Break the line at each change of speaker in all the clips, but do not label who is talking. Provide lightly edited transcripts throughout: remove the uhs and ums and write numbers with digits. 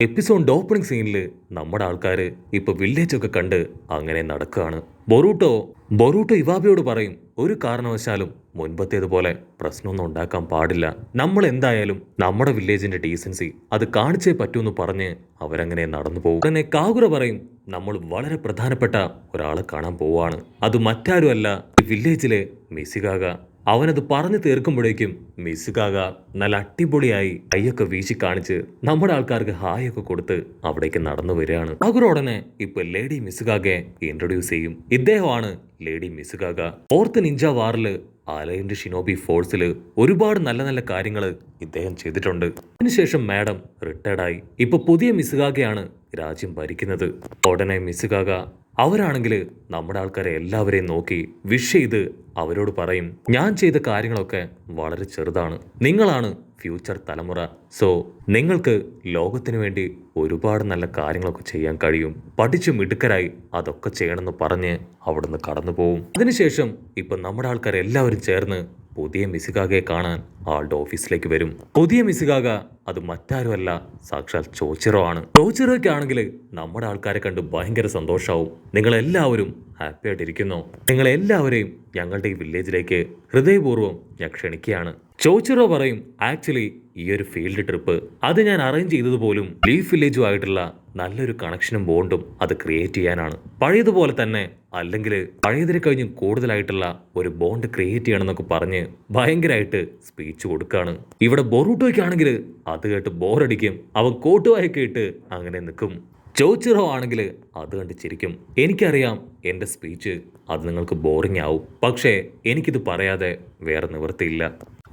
Episode opening സീനിൽ നമ്മുടെ ആൾക്കാർ ഇപ്പൊ വില്ലേജൊക്കെ കണ്ട് അങ്ങനെ നടക്കുകയാണ്. ബൊറൂട്ടോ ബൊറൂട്ടോ ഇവാബയോട് പറയും, ഒരു കാരണവശാലും മുൻപത്തേതുപോലെ പ്രശ്നമൊന്നും ഉണ്ടാക്കാൻ പാടില്ല. നമ്മൾ എന്തായാലും നമ്മുടെ വില്ലേജിന്റെ ഡീസൻസി അത് കാണിച്ചേ പറ്റൂന്ന് പറഞ്ഞ് അവരങ്ങനെ നടന്നു പോകും. ഉടനെ കാഗുറ പറയും, നമ്മൾ വളരെ പ്രധാനപ്പെട്ട ഒരാളെ കാണാൻ പോവാണ്. അത് മറ്റാരുമല്ല, വില്ലേജിലെ മിസിഗാഗ. അവനത് പറഞ്ഞു തീർക്കുമ്പോഴേക്കും മിസുകാക നല്ല അടിപൊളിയായി കൈയൊക്കെ വീശി കാണിച്ച് നമ്മുടെ ആൾക്കാർക്ക് ഹായ് ഒക്കെ കൊടുത്ത് അവിടേക്ക് നടന്നു വരികയാണ്. കാഗുറ ഉടനെ ഇപ്പൊ ലേഡി മിസുകാഗയെ ഇൻട്രൊഡ്യൂസ് ചെയ്യും. ഇദ്ദേഹമാണ് ലേഡി മിസുകാഗ. ഫോർത്ത് നിഞ്ച വാറില് അലൈൻഡ് ഷിനോബി ഫോഴ്സിൽ ഒരുപാട് നല്ല നല്ല കാര്യങ്ങൾ ഇദ്ദേഹം ചെയ്തിട്ടുണ്ട്. അതിനുശേഷം മാഡം റിട്ടയർഡായി. ഇപ്പൊ പുതിയ മിസുകാഗയാണ് രാജ്യം ഭരിക്കുന്നത്. ഉടനെ മിസുകാഗ അവരാണെങ്കിൽ നമ്മുടെ ആൾക്കാരെ എല്ലാവരെയും നോക്കി വിഷ് ചെയ്ത് അവരോട് പറയും, ഞാൻ ചെയ്ത കാര്യങ്ങളൊക്കെ വളരെ ചെറുതാണ്, നിങ്ങളാണ് ഫ്യൂച്ചർ തലമുറ. സോ നിങ്ങൾക്ക് ലോകത്തിന് വേണ്ടി ഒരുപാട് നല്ല കാര്യങ്ങളൊക്കെ ചെയ്യാൻ കഴിയും. പഠിച്ചു മിടുക്കരായി അതൊക്കെ ചെയ്യണമെന്ന് പറഞ്ഞ് അവിടുന്ന് കടന്നു പോവും. അതിനുശേഷം ഇപ്പൊ നമ്മുടെ ആൾക്കാർ എല്ലാവരും ചേർന്ന് പുതിയ മിസുകാഗയെ കാണാൻ ആളുടെ ഓഫീസിലേക്ക് വരും. പുതിയ മിസുകാഗ അത് മറ്റാരുമല്ല, സാക്ഷാൽ ചോച്ചിറോ ആണ്. ചോച്ചിറോയ്ക്കാണെങ്കിൽ നമ്മുടെ ആൾക്കാരെ കണ്ട് ഭയങ്കര സന്തോഷമാവും. നിങ്ങളെല്ലാവരും ഹാപ്പി ആയിട്ടിരിക്കുന്നു. നിങ്ങളെല്ലാവരെയും ഞങ്ങളുടെ ഈ വില്ലേജിലേക്ക് ഹൃദയപൂർവ്വം ഞാൻ ക്ഷണിക്കുകയാണ്. ചോച്ചിറോ പറയും, ആക്ച്വലി ഈ ഒരു ഫീൽഡ് ട്രിപ്പ് അത് ഞാൻ അറേഞ്ച് ചെയ്തത് പോലും ലീഫ് വില്ലേജുമായിട്ടുള്ള നല്ലൊരു കണക്ഷനും ബോണ്ടും അത് ക്രിയേറ്റ് ചെയ്യാനാണ്. പഴയതുപോലെ തന്നെ, അല്ലെങ്കിൽ പഴയതിനെ കഴിഞ്ഞും കൂടുതലായിട്ടുള്ള ഒരു ബോണ്ട് ക്രിയേറ്റ് ചെയ്യണമെന്നൊക്കെ പറഞ്ഞ് ഭയങ്കരമായിട്ട് സ്പീച്ച് കൊടുക്കുകയാണ്. ഇവിടെ ബൊറൂട്ടോയ്ക്കാണെങ്കിൽ അത് കേട്ട് ബോറടിക്കും. അവൻ കോട്ടുവായൊക്കെ ഇട്ട് അങ്ങനെ നിൽക്കും. ചോച്ചിറോ ആണെങ്കിൽ അത് കണ്ട് ചിരിക്കും. എനിക്കറിയാം എൻ്റെ സ്പീച്ച് അത് നിങ്ങൾക്ക് ബോറിംഗ് ആവും, പക്ഷേ എനിക്കിത് പറയാതെ വേറെ നിവൃത്തിയില്ല.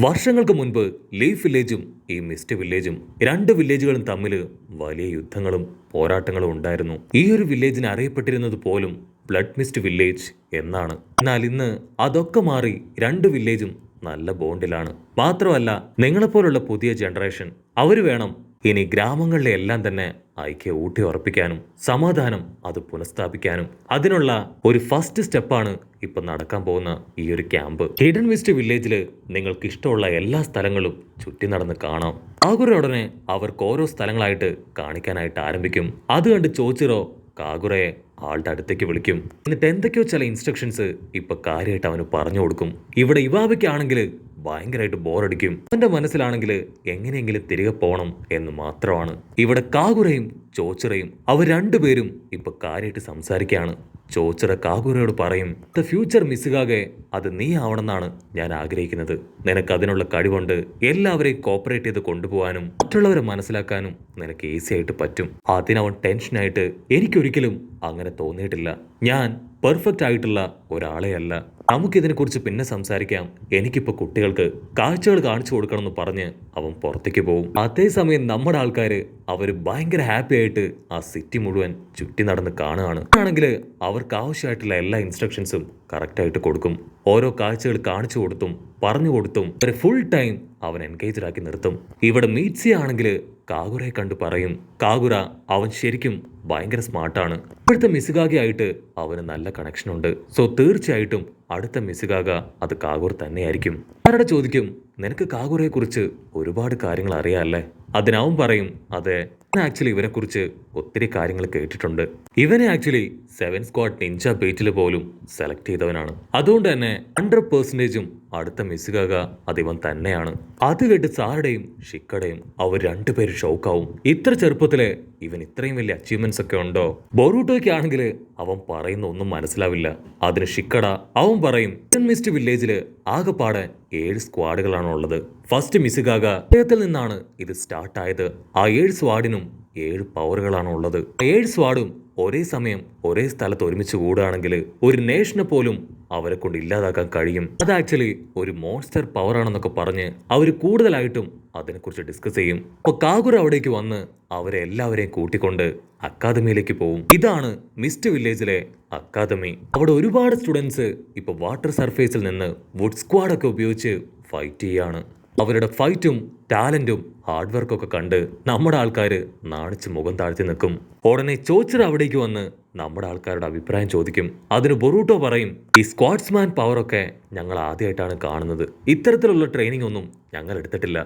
വർഷങ്ങൾക്ക് മുൻപ് ലീഫ് വില്ലേജും ഈ മിസ്റ്റ് വില്ലേജും, രണ്ട് വില്ലേജുകളും തമ്മിൽ വലിയ യുദ്ധങ്ങളും പോരാട്ടങ്ങളും ഉണ്ടായിരുന്നു. ഈ ഒരു വില്ലേജിന് അറിയപ്പെട്ടിരുന്നത് പോലും ബ്ലഡ് മിസ്റ്റ് വില്ലേജ് എന്നാണ്. എന്നാൽ ഇന്ന് അതൊക്കെ മാറി രണ്ട് വില്ലേജും നല്ല ബോണ്ടിലാണ്. മാത്രമല്ല, നിങ്ങളെപ്പോലുള്ള പുതിയ ജനറേഷൻ അവർ വേണം ഇനി ഗ്രാമങ്ങളിലെ എല്ലാം തന്നെ ഐക്യ ഊട്ടി ഉറപ്പിക്കാനും സമാധാനം അത് പുനഃസ്ഥാപിക്കാനും. അതിനുള്ള ഒരു ഫസ്റ്റ് സ്റ്റെപ്പാണ് ഇപ്പൊ നടക്കാൻ പോകുന്ന ഈ ഒരു ക്യാമ്പ്. ഹിഡൻ മിസ്റ്റ് വില്ലേജില് നിങ്ങൾക്ക് ഇഷ്ടമുള്ള എല്ലാ സ്ഥലങ്ങളും ചുറ്റി നടന്ന് കാണാം. കാഗുറ ഉടനെ അവർക്ക് ഓരോ സ്ഥലങ്ങളായിട്ട് കാണിക്കാനായിട്ട് ആരംഭിക്കും. അത് കണ്ട് ചോച്ചിറോ കാഗുറയെ ആളുടെ അടുത്തേക്ക് വിളിക്കും. എന്നിട്ട് എന്തൊക്കെയോ ചില ഇൻസ്ട്രക്ഷൻസ് ഇപ്പൊ കാര്യമായിട്ട് അവന് പറഞ്ഞു കൊടുക്കും. ഇവിടെ ഇവാബയ്ക്കാണെങ്കിൽ ഭയങ്കരമായിട്ട് ബോറടിക്കും. അവന്റെ മനസ്സിലാണെങ്കിൽ എങ്ങനെയെങ്കിലും തിരികെ പോകണം എന്ന് മാത്രമാണ്. ഇവിടെ കാഗുറയും ചോച്ചിറയും അവർ രണ്ടുപേരും ഇപ്പൊ കാര്യമായിട്ട് സംസാരിക്കുകയാണ്. ചോച്ചിറ കാഗുറയോട് പറയും, ദ ഫ്യൂച്ചർ മിസുകാകെ അത് നീ ആവണമെന്നാണ് ഞാൻ ആഗ്രഹിക്കുന്നത്. നിനക്ക് അതിനുള്ള കഴിവുണ്ട്. എല്ലാവരെയും കോപ്പറേറ്റ് ചെയ്ത് കൊണ്ടുപോകാനും മറ്റുള്ളവരെ മനസ്സിലാക്കാനും നിനക്ക് ഈസി ആയിട്ട് പറ്റും. അതിനവൻ ടെൻഷനായിട്ട്, എനിക്കൊരിക്കലും അങ്ങനെ തോന്നിയിട്ടില്ല. ഞാൻ പെർഫെക്റ്റ് ആയിട്ടുള്ള ഒരാളെ അല്ല. നമുക്കിതിനെക്കുറിച്ച് പിന്നെ സംസാരിക്കാം. എനിക്കിപ്പോൾ കുട്ടികൾക്ക് കാഴ്ചകൾ കാണിച്ചു കൊടുക്കണം എന്ന് പറഞ്ഞ് അവൻ പുറത്തേക്ക് പോകും. അതേസമയം നമ്മുടെ ആൾക്കാർ അവർ ഭയങ്കര ഹാപ്പി ആയിട്ട് ആ സിറ്റി മുഴുവൻ ചുറ്റി നടന്ന് കാണുകയാണ്. ആണെങ്കിൽ അവർക്ക് ആവശ്യമായിട്ടുള്ള എല്ലാ ഇൻസ്ട്രക്ഷൻസും കറക്റ്റായിട്ട് കൊടുക്കും. ഓരോ കാഴ്ചകൾ കാണിച്ചു കൊടുത്തും പറഞ്ഞു കൊടുത്തും ഒരു ഫുൾ ടൈം അവൻ എൻഗേജ്ഡ് ആക്കി നിർത്തും. ഇവിടെ മീറ്റ്സി ആണെങ്കിൽ കാഗുറയെ കണ്ടു പറയും, കാഗുറ അവൻ ശരിക്കും ഭയങ്കര സ്മാർട്ടാണ്. ഇപ്പോഴത്തെ മിസുകാഗയായിട്ട് അവന് നല്ല കണക്ഷൻ ഉണ്ട്. സോ തീർച്ചയായിട്ടും അടുത്ത മിസുകാഗ അത് കാഗുറ തന്നെയായിരിക്കും. ആരുടെ ചോദിക്കും, നിനക്ക് കാഗുറയെ കുറിച്ച് ഒരുപാട് കാര്യങ്ങൾ അറിയാമല്ലേ? അതിനവൻ പറയും, അതെ, ആക്ച്വലി ഇവനെ കുറിച്ച് ഒത്തിരി കാര്യങ്ങൾ കേട്ടിട്ടുണ്ട്. ഇവനെ ആക്ച്വലി 7 സ്ക്വാഡ് നിഞ്ച ബേറ്റിൽ പോലും സെലക്ട് ചെയ്തവനാണ്. അതുകൊണ്ട് തന്നെ 100% അടുത്ത മിസുകാക അത് ഇവൻ തന്നെയാണ്. അത് കേട്ട് സാറുടെയും ഷിക്കടയും അവർ രണ്ടുപേരും ഷോക്കാവും. ഇത്ര ചെറുപ്പത്തിലെ ഇവൻ ഇത്രയും വലിയ അച്ചീവ്മെന്റ്സ് ഒക്കെ ഉണ്ടോ? ബൊറൂട്ടോയ്ക്ക് ആണെങ്കിൽ അവൻ പറയുന്ന ഒന്നും മനസ്സിലാവില്ല. അതിന് ഷിക്കട അവൻ പറയും, മിസ്റ്റ് വില്ലേജില് ആകെപ്പാടെ 7 സ്ക്വാഡുകളാണ് ഉള്ളത്. ഫസ്റ്റ് മിസുകാക അദ്ദേഹത്തിൽ നിന്നാണ് ഇത് സ്റ്റാർട്ട് ആയത്. ആ 7 സ്ക്വാഡിനും 7 പവറുകളാണ് ഉള്ളത്. 7 സ്ക്വാഡും ഒരേ സമയം ഒരേ സ്ഥലത്ത് ഒരുമിച്ച് കൂടുകയാണെങ്കിൽ ഒരു നേഷനെ പോലും അവരെ കൊണ്ട് ഇല്ലാതാക്കാൻ കഴിയും. അത് ആക്ച്വലി ഒരു മോൺസ്റ്റർ പവർ ആണെന്നൊക്കെ പറഞ്ഞ് അവർ കൂടുതലായിട്ടും അതിനെക്കുറിച്ച് ഡിസ്കസ് ചെയ്യും. അപ്പൊ കാഗുറ അവിടേക്ക് വന്ന് അവരെ എല്ലാവരെയും കൂട്ടിക്കൊണ്ട് അക്കാദമിയിലേക്ക് പോകും. ഇതാണ് മിസ്റ്റ് വില്ലേജിലെ അക്കാദമി. അവിടെ ഒരുപാട് സ്റ്റുഡൻസ് ഇപ്പൊ വാട്ടർ സർഫേസിൽ നിന്ന് വുഡ് സ്ക്വാഡ് ഒക്കെ ഉപയോഗിച്ച് ഫൈറ്റ് ചെയ്യാണ്. അവരുടെ ഫൈറ്റും ടാലന്റും ഹാർഡ് വർക്കൊക്കെ കണ്ട് നമ്മുടെ ആൾക്കാർ നാണിച്ച് മുഖം താഴ്ത്തി നിൽക്കും. ഉടനെ ചോച്ചർ അവിടേക്ക് വന്ന് നമ്മുടെ ആൾക്കാരുടെ അഭിപ്രായം ചോദിക്കും. അതിന് ബൊറൂട്ടോ പറയും, ഈ സ്ക്വാഡ്സ്മാൻ പവറൊക്കെ ഞങ്ങൾ ആദ്യമായിട്ടാണ് കാണുന്നത്. ഇത്തരത്തിലുള്ള ട്രെയിനിങ് ഒന്നും ഞങ്ങൾ എടുത്തിട്ടില്ല.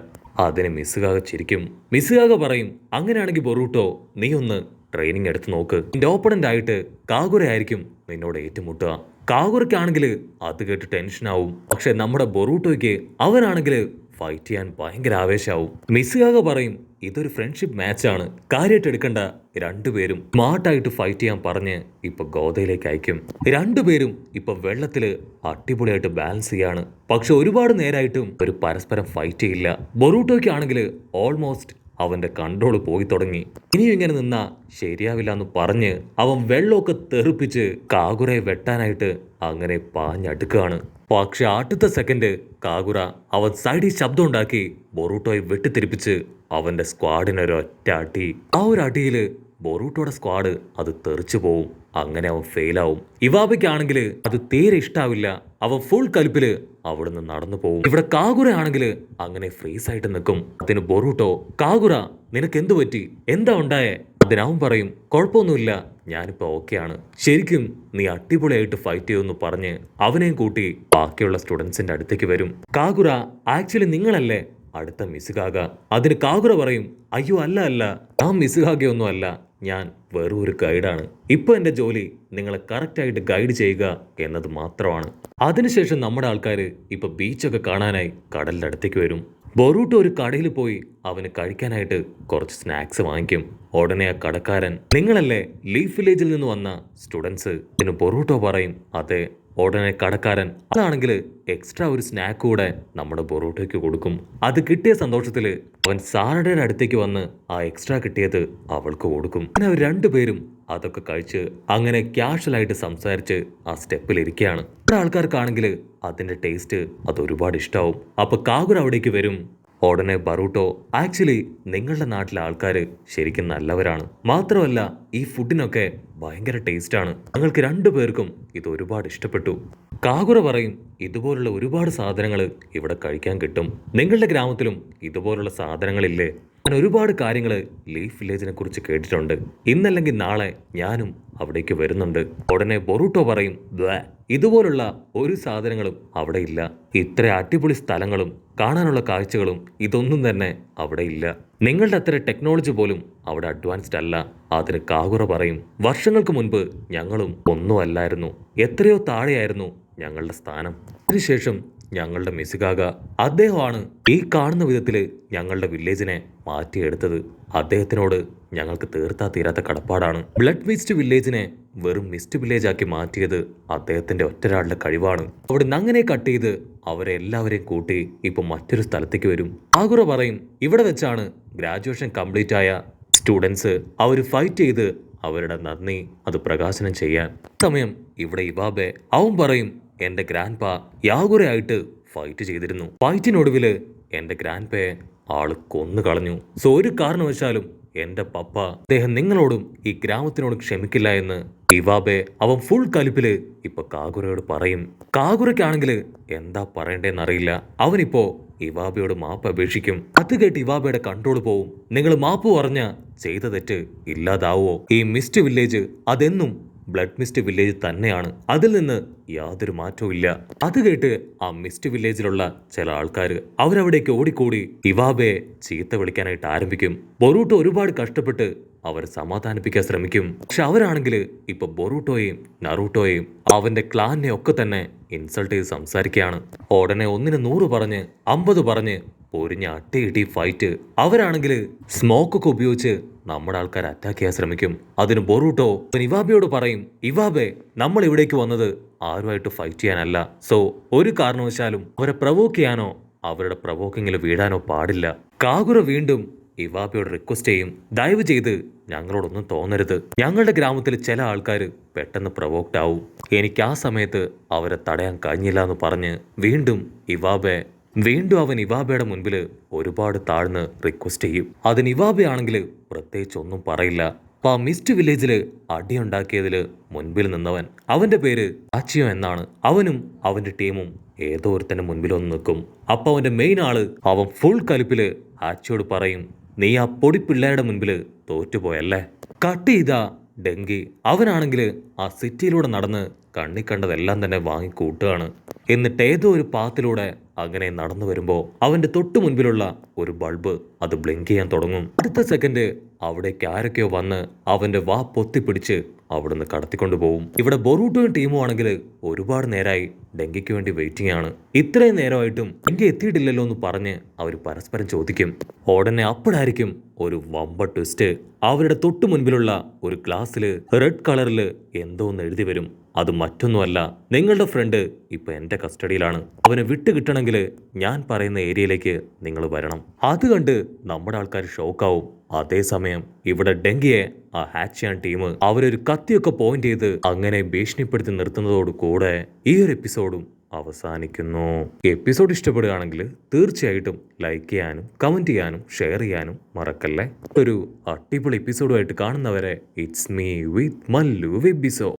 അതിന് മിസ്സുകാക ചിരിക്കും. മിസ്സുകാക പറയും, അങ്ങനെയാണെങ്കിൽ ബൊറൂട്ടോ നീ ഒന്ന് ട്രെയിനിങ് എടുത്ത് നോക്ക്. നിന്റെ ഓപ്പണന്റ് ആയിട്ട് കാഗുര ആയിരിക്കും നിന്നോട് ഏറ്റുമുട്ടുക. കാഗുരയ്ക്കാണെങ്കിൽ അത് കേട്ട് ടെൻഷനാവും. പക്ഷെ നമ്മുടെ ബൊറൂട്ടോയ്ക്ക് അവനാണെങ്കിൽ ഫൈറ്റ് ചെയ്യാൻ ഭയങ്കര ആവേശമാവും. മിസ്സുകാക പറയും, ഇതൊരു ഫ്രണ്ട്ഷിപ്പ് മാച്ചാണ്, കാര്യമായിട്ട് എടുക്കണ്ട. രണ്ടുപേരും സ്മാർട്ടായിട്ട് ഫൈറ്റ് ചെയ്യാൻ പറഞ്ഞ് ഇപ്പൊ ഗോദയിലേക്ക് അയക്കും. രണ്ടുപേരും ഇപ്പൊ വെള്ളത്തില് അടിപൊളിയായിട്ട് ബാലൻസ് ചെയ്യാണ്. പക്ഷെ ഒരുപാട് നേരമായിട്ടും ഒരു പരസ്പരം ഫൈറ്റ് ചെയ്യില്ല. ബൊറൂട്ടോയ്ക്കാണെങ്കിൽ ഓൾമോസ്റ്റ് അവന്റെ കൺട്രോൾ പോയി തുടങ്ങി. ഇനിയും ഇങ്ങനെ നിന്നാ ശരിയാവില്ല എന്ന് പറഞ്ഞ് അവൻ വെള്ളമൊക്കെ തെറിപ്പിച്ച് കാഗുരയെ വെട്ടാനായിട്ട് അങ്ങനെ പാഞ്ഞടുക്കുകയാണ്. പക്ഷെ അടുത്ത സെക്കൻഡ് കാഗുര അവൻ സൈഡിൽ ശബ്ദം ഉണ്ടാക്കി ബൊറൂട്ടോയെ വെട്ടിത്തിരിപ്പിച്ച് അവന്റെ സ്ക്വാഡിനൊരൊറ്റ അടി. ആ ഒരു അടിയില് ബൊറൂട്ടോയുടെ സ്ക്വാഡ് അത് തെറിച്ചു പോവും. അങ്ങനെ അവൻ ഫെയിലാവും. ഇവാബയ്ക്കാണെങ്കിൽ അത് തീരെ ഇഷ്ടാവില്ല. അവൻ ഫുൾ കലിപ്പില് അവിടുന്ന് നടന്നു പോവും. ഇവിടെ കാഗുര ആണെങ്കിൽ അങ്ങനെ ഫ്രീസ് ആയിട്ട് നിൽക്കും. അതിന് ബൊറൂട്ടോ, കാഗുര നിനക്ക് എന്തു പറ്റി, എന്താ ഉണ്ടായേ? അതിനവൻ പറയും, കുഴപ്പമൊന്നുമില്ല, ഞാനിപ്പോ ഓക്കെയാണ്. ശരിക്കും നീ അടിപൊളിയായിട്ട് ഫൈറ്റ് ചെയ്യുമെന്ന് പറഞ്ഞ് അവനെയും കൂട്ടി ബാക്കിയുള്ള സ്റ്റുഡൻസിന്റെ അടുത്തേക്ക് വരും. കാഗുര, ആക്ച്വലി നിങ്ങളല്ലേ അടുത്ത മിസ്സുകാക? അതിന് കാഗുര പറയും, അയ്യോ അല്ല അല്ല, ആ മിസ്സുകാകയൊന്നും അല്ല, ഞാൻ വെറും ഒരു ഗൈഡാണ്. ഇപ്പൊ എന്റെ ജോലി നിങ്ങളെ കറക്റ്റായിട്ട് ഗൈഡ് ചെയ്യുക എന്നത് മാത്രമാണ്. അതിനുശേഷം നമ്മുടെ ആൾക്കാർ ഇപ്പൊ ബീച്ചൊക്കെ കാണാനായി കടലിന്റെ അടുത്തേക്ക് വരും. ബൊറൂട്ടോ ഒരു കടയിൽ പോയി അവന് കഴിക്കാനായിട്ട് കുറച്ച് സ്നാക്സ് വാങ്ങിക്കും. ഉടനെ ആ കടക്കാരൻ, നിങ്ങളല്ലേ ലീഫ് വില്ലേജിൽ നിന്ന് വന്ന സ്റ്റുഡൻസ്? ഇതിന് ബൊറൂട്ടോ പറയും, അതെ. ഉടനെ കടക്കാരൻ അതാണെങ്കിൽ എക്സ്ട്രാ ഒരു സ്നാക്ക് കൂടെ നമ്മുടെ ബൊറൂട്ടോയ്ക്ക് കൊടുക്കും. അത് കിട്ടിയ സന്തോഷത്തില് അവൻ സാറയുടെ അടുത്തേക്ക് വന്ന് ആ എക്സ്ട്രാ കിട്ടിയത് അവൾക്ക് കൊടുക്കും. അങ്ങനെ അവർ രണ്ടുപേരും അതൊക്കെ കഴിച്ച് അങ്ങനെ ക്യാഷ്വലായിട്ട് സംസാരിച്ച് ആ സ്റ്റെപ്പിൽ ഇരിക്കുകയാണ്. ആൾക്കാർക്കാണെങ്കിൽ അതിന്റെ ടേസ്റ്റ് അത് ഒരുപാട് ഇഷ്ടാവും. അപ്പൊ കാഗുര അവിടേക്ക് വരും. ഉടനെ ബറൂട്ടോ, ആക്ച്വലി നിങ്ങളുടെ നാട്ടിലെ ആൾക്കാർ ശരിക്കും നല്ലവരാണ്. മാത്രമല്ല ഈ ഫുഡിനൊക്കെ ഭയങ്കര ടേസ്റ്റാണ്. ഞങ്ങൾക്ക് രണ്ടുപേർക്കും ഇത് ഒരുപാട് ഇഷ്ടപ്പെട്ടു. കാഗുര പറയും, ഇതുപോലുള്ള ഒരുപാട് സാധനങ്ങൾ ഇവിടെ കഴിക്കാൻ കിട്ടും. നിങ്ങളുടെ ഗ്രാമത്തിലും ഇതുപോലുള്ള സാധനങ്ങളില്ലേ? ഞാൻ ഒരുപാട് കാര്യങ്ങൾ ലീഫ് വില്ലേജിനെ കുറിച്ച് കേട്ടിട്ടുണ്ട്. ഇന്നല്ലെങ്കിൽ നാളെ ഞാനും അവിടേക്ക് വരുന്നുണ്ട്. ഉടനെ ബൊറൂട്ടോ പറയും, ഇതുപോലുള്ള ഒരു സാധനങ്ങളും അവിടെ ഇല്ല. ഇത്ര അടിപൊളി സ്ഥലങ്ങളും കാണാനുള്ള കാഴ്ചകളും ഇതൊന്നും തന്നെ അവിടെ ഇല്ല. നിങ്ങളുടെ അത്ര ടെക്നോളജി പോലും അവിടെ അഡ്വാൻസ്ഡ് അല്ല. അതിന് കാഗുര പറയും, വർഷങ്ങൾക്ക് മുൻപ് ഞങ്ങളും ഒന്നും അല്ലായിരുന്നു, എത്രയോ താഴെയായിരുന്നു ഞങ്ങളുടെ സ്ഥാനം. അതിനുശേഷം ഞങ്ങളുടെ മിസ്സുകാക, അദ്ദേഹമാണ് ഈ കാണുന്ന വിധത്തില് ഞങ്ങളുടെ വില്ലേജിനെ മാറ്റിയെടുത്തത്. അദ്ദേഹത്തിനോട് ഞങ്ങൾക്ക് തീർത്താ തീരാത്ത കടപ്പാടാണ്. ബ്ലഡ് മിസ്റ്റ് വില്ലേജിനെ വെറും മിസ്റ്റ് വില്ലേജ് ആക്കി മാറ്റിയത് അദ്ദേഹത്തിന്റെ ഒറ്റരാളുടെ കഴിവാണ്. അവിടുന്ന് അങ്ങനെ കട്ട് ചെയ്ത് അവരെ എല്ലാവരെയും കൂട്ടി ഇപ്പൊ മറ്റൊരു സ്ഥലത്തേക്ക് വരും. കാഗുര പറയും, ഇവിടെ വെച്ചാണ് ഗ്രാജുവേഷൻ കംപ്ലീറ്റ് ആയ സ്റ്റുഡൻസ് അവർ ഫൈറ്റ് ചെയ്ത് അവരുടെ നന്ദി അത് പ്രകാശനം ചെയ്യാൻ. സമയം ഇവിടെ ഇവാബെ, അവൻ പറയും, എന്റെ ഗ്രാൻഡ് പാ യാഗുരയായിട്ട് ഫൈറ്റ് ചെയ്തിരുന്നു. ഫൈറ്റിനൊടുവില് എന്റെ ഗ്രാൻഡ് പയെ ആള് കൊന്നു കളഞ്ഞു. സോ ഒരു കാരണവശാലും എന്റെ പപ്പ അദ്ദേഹം നിങ്ങളോടും ഈ ഗ്രാമത്തിനോടും ക്ഷമിക്കില്ല എന്ന് ഇവാബെ അവൻ ഫുൾ കലിപ്പില് ഇപ്പൊ കാഗുരയോട് പറയും. കാഗുരയ്ക്കാണെങ്കിൽ എന്താ പറയണ്ടേന്നറിയില്ല. അവനിപ്പോ ഇവാബയോട് മാപ്പ് അപേക്ഷിക്കും. അത് കേട്ട് ഇവാബയുടെ കൺട്രോൾ പോവും. നിങ്ങൾ മാപ്പ് പറഞ്ഞ ചെയ്ത തെറ്റ് ഇല്ലാതാവോ? ഈ മിസ്റ്റ് വില്ലേജ് അതെന്നും ബ്ലഡ് മിസ്റ്റ് വില്ലേജ് തന്നെയാണ്. അതിൽ നിന്ന് യാതൊരു മാറ്റവും ഇല്ല. അത് കേട്ട് ആ മിസ്റ്റ് വില്ലേജിലുള്ള ചില ആൾക്കാർ അവരവിടേക്ക് ഓടിക്കൂടി ഇവാബയെ ചീത്ത വിളിക്കാനായിട്ട് ആരംഭിക്കും. ബൊറൂട്ടോ ഒരുപാട് കഷ്ടപ്പെട്ട് അവരെ സമാധാനിപ്പിക്കാൻ ശ്രമിക്കും. പക്ഷെ അവരാണെങ്കിൽ ഇപ്പൊ ബൊറൂട്ടോയെയും നറൂട്ടോയെയും അവന്റെ ക്ലാനെ ഒക്കെ തന്നെ ഇൻസൾട്ട് ചെയ്ത് സംസാരിക്കുകയാണ്. ഉടനെ 1ന് 100 പറഞ്ഞ് 50 പറഞ്ഞ് പൊരിഞ്ഞ അട്ടയിട്ടി ഫൈറ്റ്. അവരാണെങ്കിൽ സ്മോക്കൊക്കെ ഉപയോഗിച്ച് നമ്മുടെ ആൾക്കാരെ അറ്റാക്ക് ചെയ്യാൻ ശ്രമിക്കും. അതിന് ബൊറൂട്ടോ ഇവാബയോട് പറയും, ഇവാബെ നമ്മൾ ഇവിടേക്ക് വന്നത് ആരുമായിട്ട് ഫൈറ്റ് ചെയ്യാനല്ല. സോ ഒരു കാരണവശാലും അവരെ പ്രവോക്ക് ചെയ്യാനോ അവരുടെ പ്രവോക്കിങ്ങിൽ വീഴാനോ പാടില്ല. കാഗുര വീണ്ടും ഇവാബയോട് റിക്വസ്റ്റ് ചെയ്യും, ദയവ് ചെയ്ത് ഞങ്ങളോടൊന്നും തോന്നരുത്. ഞങ്ങളുടെ ഗ്രാമത്തിൽ ചില ആൾക്കാർ പെട്ടെന്ന് പ്രവോക്ഡ് ആവും. എനിക്ക് ആ സമയത്ത് അവരെ തടയാൻ കഴിഞ്ഞില്ല എന്ന് പറഞ്ഞ് വീണ്ടും അവൻ ഇവാബയുടെ മുൻപിൽ ഒരുപാട് താഴ്ന്ന് റിക്വസ്റ്റ് ചെയ്യും. അതിന് ഇവാബയാണെങ്കിൽ പ്രത്യേകിച്ച് ഒന്നും പറയില്ല. അപ്പൊ ആ മിസ്റ്റ് വില്ലേജില് അടിയുണ്ടാക്കിയതില് മുൻപിൽ നിന്നവൻ അവന്റെ പേര് ആച്ചിയോ എന്നാണ്. അവനും അവന്റെ ടീമും ഏതോ ഒരുത്തന്റെ മുൻപിലൊന്ന് നിൽക്കും. അപ്പൊ അവന്റെ മെയിൻ ആള് അവൻ ഫുൾ കലിപ്പില് ഹാച്ചിയോട് പറയും, നീ ആ പൊടി പിള്ളേരുടെ മുൻപില് തോറ്റുപോയല്ലേ. കട്ട് ചെയ്ത ഡെങ്കി അവനാണെങ്കില് ആ സിറ്റിയിലൂടെ നടന്ന് കണ്ണി കണ്ടതെല്ലാം തന്നെ വാങ്ങി കൂട്ടുകയാണ്. എന്നിട്ട് ഏതോ ഒരു പാത്തിലൂടെ അങ്ങനെ നടന്നു വരുമ്പോ അവന്റെ തൊട്ടു മുൻപിലുള്ള ഒരു ബൾബ് അത് ബ്ലിങ്ക് ചെയ്യാൻ തുടങ്ങും. അടുത്ത സെക്കൻഡ് അവിടേക്ക് ആരൊക്കെയോ വന്ന് അവന്റെ വാ പൊത്തിപ്പിടിച്ച് അവിടുന്ന് കടത്തിക്കൊണ്ടു പോകും. ഇവിടെ ബൊറൂട്ടോയും ടീമും ആണെങ്കിൽ ഒരുപാട് നേരമായി ഡെങ്കിക്ക് വേണ്ടി വെയിറ്റിംഗ് ആണ്. ഇത്രയും നേരമായിട്ടും ഡെങ്കി എത്തിയിട്ടില്ലല്ലോ എന്ന് പറഞ്ഞ് അവർ പരസ്പരം ചോദിക്കും. ഉടനെ അപ്പോഴായിരിക്കും ഒരു വമ്പ ട്വിസ്റ്റ്. അവരുടെ തൊട്ടു മുൻപിലുള്ള ഒരു ഗ്ലാസ്സിൽ റെഡ് കളറിൽ എന്തോ ഒന്ന് എഴുതി വരും. അത് മറ്റൊന്നുമല്ല, നിങ്ങളുടെ ഫ്രണ്ട് ഇപ്പൊ എന്റെ കസ്റ്റഡിയിലാണ്. അവനെ വിട്ടു കിട്ടണമെങ്കിൽ ഞാൻ പറയുന്ന ഏരിയയിലേക്ക് നിങ്ങൾ വരണം. അത് കണ്ട് നമ്മുടെ ആൾക്കാർ ഷോക്കാവും. അതേസമയം ഇവിടെ ഡെങ്കിയെ ആ ഹാച്ചിയാൻ ടീം അവരൊരു കത്തിയൊക്കെ പോയിന്റ് ചെയ്ത് അങ്ങനെ ഭീഷണിപ്പെടുത്തി നിർത്തുന്നതോട് കൂടെ ഈ ഒരു എപ്പിസോഡും അവസാനിക്കുന്നു. എപ്പിസോഡ് ഇഷ്ടപ്പെടുകയാണെങ്കിൽ തീർച്ചയായിട്ടും ലൈക്ക് ചെയ്യാനും കമന്റ് ചെയ്യാനും ഷെയർ ചെയ്യാനും മറക്കല്ലേ. ഒരു അടിപൊളി എപ്പിസോഡുമായിട്ട് കാണുന്നവരെ ഇറ്റ്സ് മീ വിത്ത് മല്ലു വെബിസോ.